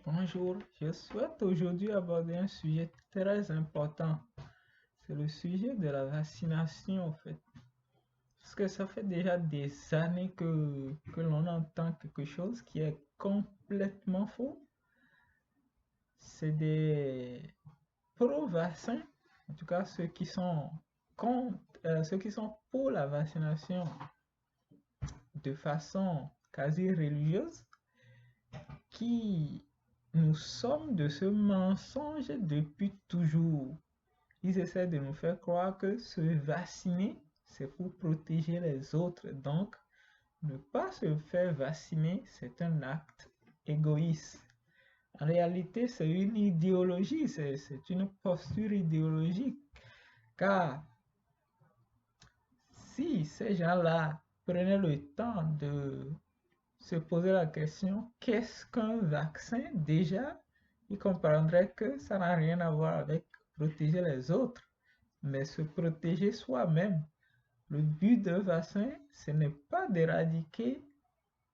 Bonjour, je souhaite aujourd'hui aborder un sujet très important. C'est le sujet de la vaccination, en fait. Parce que ça fait déjà des années que l'on entend quelque chose qui est complètement faux. C'est des pro-vaccins, en tout cas ceux qui sont contre, ceux qui sont pour la vaccination de façon quasi religieuse, qui nous sommes de ce mensonge depuis toujours. Ils essaient de nous faire croire que se vacciner, c'est pour protéger les autres. Donc, ne pas se faire vacciner, c'est un acte égoïste. En réalité, c'est une idéologie, c'est une posture idéologique. Car si ces gens-là prenaient le temps de se poser la question, qu'est-ce qu'un vaccin? Déjà, ils comprendraient que ça n'a rien à voir avec protéger les autres, mais se protéger soi-même. Le but d'un vaccin, ce n'est pas d'éradiquer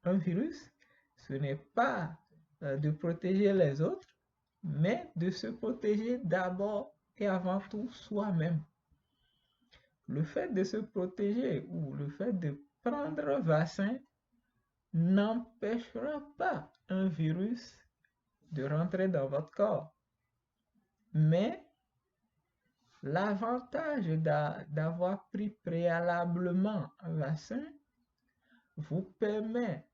un virus, ce n'est pas de protéger les autres, mais de se protéger d'abord et avant tout soi-même. Le fait de se protéger ou le fait de prendre un vaccin n'empêchera pas un virus de rentrer dans votre corps. Mais l'avantage d'avoir pris préalablement un vaccin vous permet,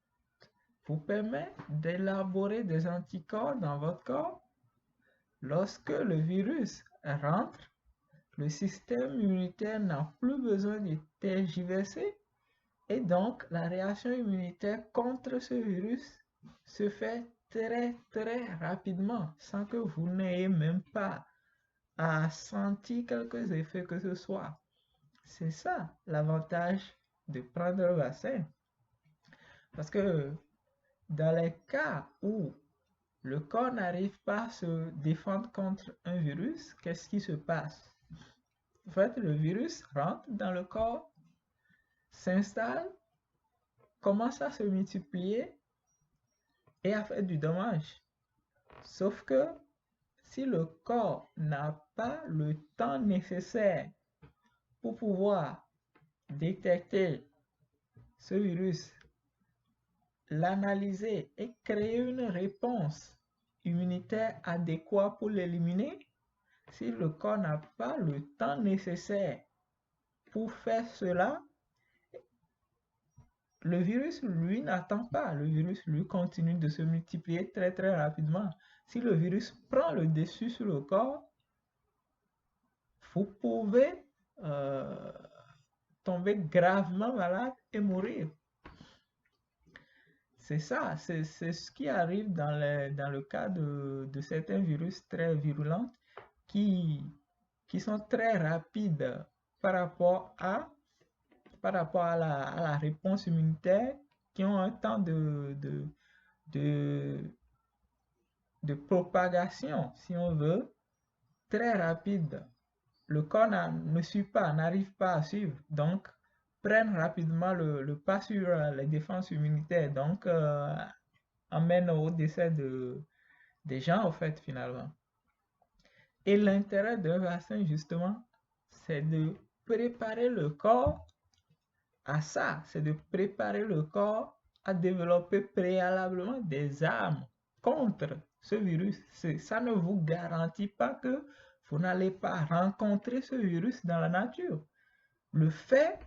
vous permet d'élaborer des anticorps dans votre corps. Lorsque le virus rentre, le système immunitaire n'a plus besoin de tergiverser et donc la réaction immunitaire contre ce virus se fait très rapidement sans que vous n'ayez même pas à sentir quelques effets que ce soit. C'est ça l'avantage de prendre le vaccin. Parce que dans les cas où le corps n'arrive pas à se défendre contre un virus, qu'est-ce qui se passe? En fait, le virus rentre dans le corps, s'installe, commence à se multiplier et à faire du dommage. Sauf que si le corps n'a pas le temps nécessaire pour pouvoir détecter ce virus, l'analyser et créer une réponse immunitaire adéquate pour l'éliminer, si le corps n'a pas le temps nécessaire pour faire cela, le virus, lui, n'attend pas. Le virus, lui, continue de se multiplier très rapidement. Si le virus prend le dessus sur le corps, vous pouvez euh, tomber gravement malade et mourir. C'est ça, c'est ce qui arrive dans le cas de certains virus très virulents qui, qui sont très rapides par rapport à, à la réponse immunitaire, qui ont un temps de, de propagation, si on veut, très rapide. Le corps ne suit pas, n'arrive pas à suivre, donc prennent rapidement le pas sur les défenses immunitaires, donc amène au décès des gens, en fait, finalement. Et l'intérêt d'un vaccin, justement, c'est de préparer le corps à ça, c'est de préparer le corps à développer préalablement des armes contre ce virus. Ça ne vous garantit pas que vous n'allez pas rencontrer ce virus dans la nature. Le fait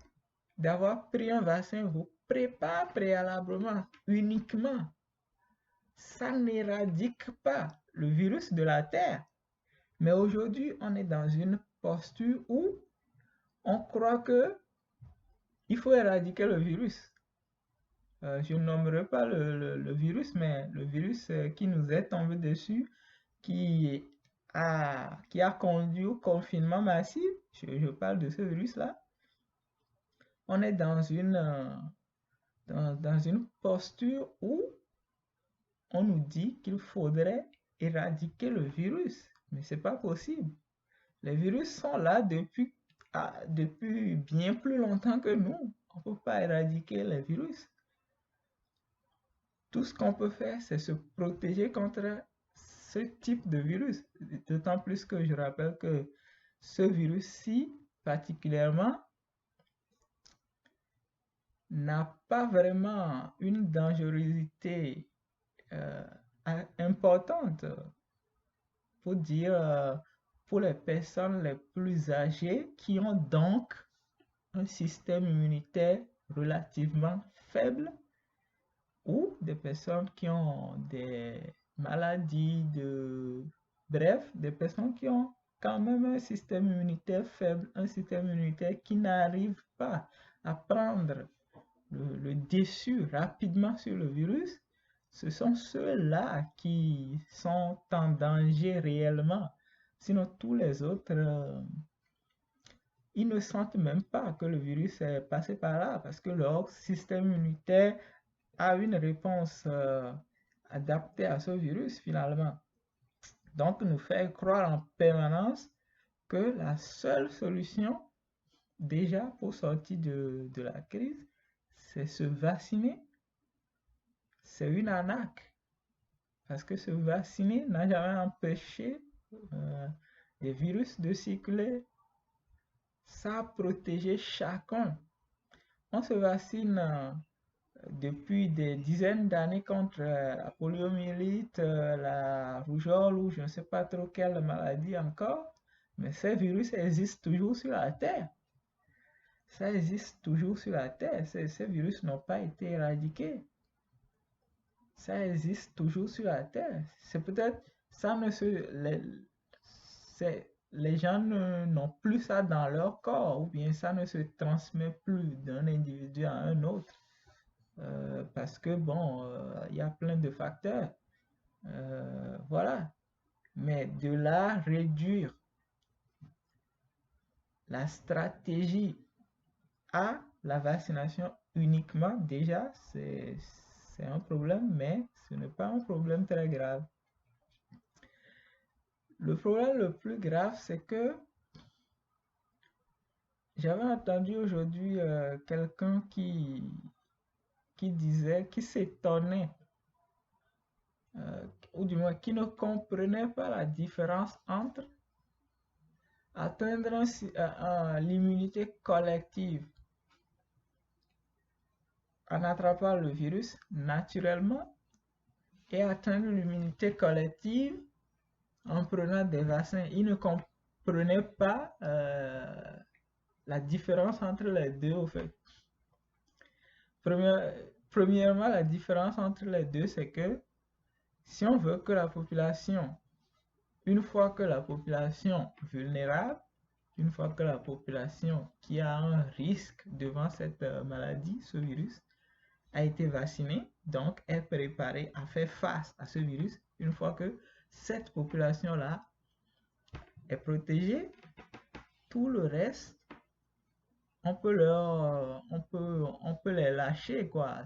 d'avoir pris un vaccin vous prépare préalablement uniquement. Ça n'éradique pas le virus de la Terre. Mais aujourd'hui, on est dans une posture où on croit que il faut éradiquer le virus. Je ne nommerai pas le virus, mais le virus qui nous est tombé dessus, qui qui a conduit au confinement massif, je parle de ce virus-là, on est dans une posture où on nous dit qu'il faudrait éradiquer le virus, mais ce n'est pas possible. Les virus sont là depuis bien plus longtemps que nous. On ne peut pas éradiquer les virus. Tout ce qu'on peut faire, c'est se protéger contre ce type de virus. D'autant plus que je rappelle que ce virus-ci, particulièrement, n'a pas vraiment une dangerosité euh, importante pour dire pour les personnes les plus âgées qui ont donc un système immunitaire relativement faible ou des personnes qui ont des maladies Bref, des personnes qui ont quand même un système immunitaire faible, un système immunitaire qui n'arrive pas à prendre le dessus rapidement sur le virus, ce sont ceux-là qui sont en danger réellement. Sinon, tous les autres, ils ne sentent même pas que le virus est passé par là parce que leur système immunitaire a une réponse adaptée à ce virus finalement. Donc, nous fait croire en permanence que la seule solution déjà pour sortir de la crise, c'est se vacciner. C'est une arnaque. Parce que se vacciner n'a jamais empêché les virus de circuler. Ça a protégé chacun. On se vaccine depuis des dizaines d'années contre la poliomyélite, la rougeole ou je ne sais pas trop quelle maladie encore. Mais ces virus existent toujours sur la Terre. Ça existe toujours sur la Terre. Ces virus n'ont pas été éradiqués. Ça existe toujours sur la Terre. C'est peut-être, ça ne se, les gens n'ont plus ça dans leur corps, ou bien ça ne se transmet plus d'un individu à un autre. Parce que bon, il y a plein de facteurs. Voilà. Mais de là, réduire la stratégie à la vaccination uniquement, déjà, c'est un problème, mais ce n'est pas un problème très grave. Le problème le plus grave, c'est que j'avais entendu aujourd'hui quelqu'un qui s'étonnait, ou du moins qui ne comprenait pas la différence entre atteindre l'immunité collective en attrapant le virus naturellement et atteindre l'immunité collective en prenant des vaccins. Il ne comprenait pas la différence entre les deux, au fait. Premièrement, la différence entre les deux, c'est que si on veut que la population, une fois que la population vulnérable, une fois que la population qui a un risque devant cette maladie, ce virus, a été vaccinée, donc est préparée à faire face à ce virus, une fois que cette population-là est protégée, tout le reste, on peut les lâcher, quoi.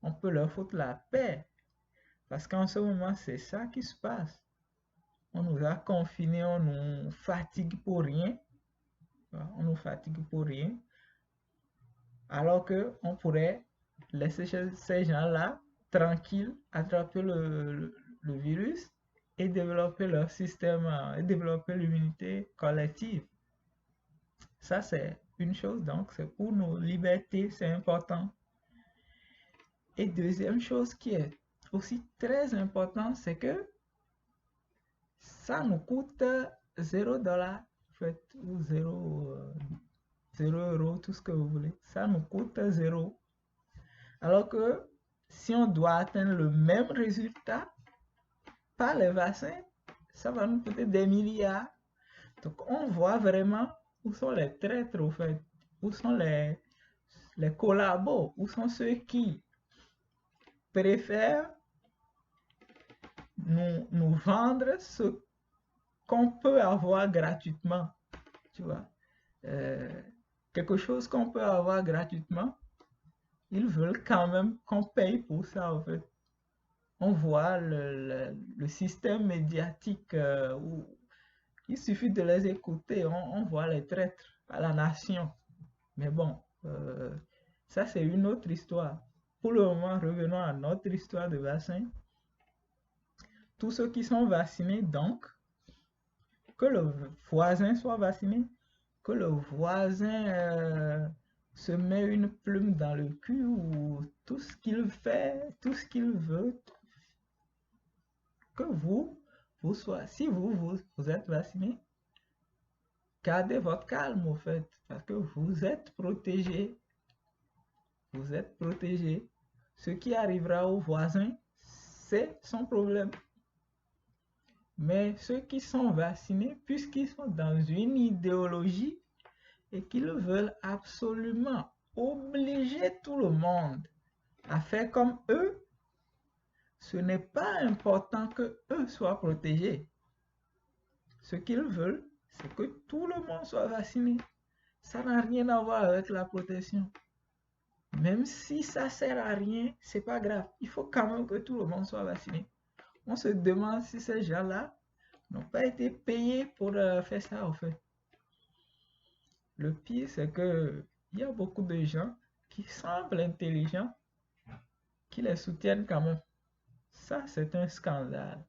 On peut leur foutre la paix. Parce qu'en ce moment, c'est ça qui se passe. On nous a confinés, on nous fatigue pour rien. On nous fatigue pour rien. Alors qu'on pourrait laisser ces gens-là tranquilles, attraper le virus et développer leur système, et développer l'immunité collective. Ça, c'est une chose, donc c'est pour nos libertés, c'est important. Et deuxième chose qui est aussi très importante, c'est que ça nous coûte 0 $, en fait, ou 0 euros, tout ce que vous voulez. Ça nous coûte 0. Alors que si on doit atteindre le même résultat par les vaccins, ça va nous coûter des milliards. Donc on voit vraiment où sont les traîtres, au fait, où sont les collabos, où sont ceux qui préfèrent nous vendre ce qu'on peut avoir gratuitement, tu vois. Quelque chose qu'on peut avoir gratuitement, ils veulent quand même qu'on paye pour ça, en fait. On voit le système médiatique où il suffit de les écouter, on voit les traîtres à la nation. Mais bon, ça c'est une autre histoire. Pour le moment, revenons à notre histoire de vaccin. tous ceux qui sont vaccinés, donc, que le voisin soit vacciné, que le voisin se met une plume dans le cul ou tout ce qu'il fait, tout ce qu'il veut, que vous soyez, si vous êtes vacciné, gardez votre calme au fait, parce que vous êtes protégé. Vous êtes protégé. Ce qui arrivera au voisin, c'est son problème. Mais ceux qui sont vaccinés, puisqu'ils sont dans une idéologie et qu'ils veulent absolument obliger tout le monde à faire comme eux, ce n'est pas important que eux soient protégés. Ce qu'ils veulent, c'est que tout le monde soit vacciné. Ça n'a rien à voir avec la protection. Même si ça sert à rien, c'est pas grave. Il faut quand même que tout le monde soit vacciné. On se demande si ces gens-là n'ont pas été payés pour faire ça, en fait. Le pire, c'est que il y a beaucoup de gens qui semblent intelligents, qui les soutiennent quand même. Ça, c'est un scandale.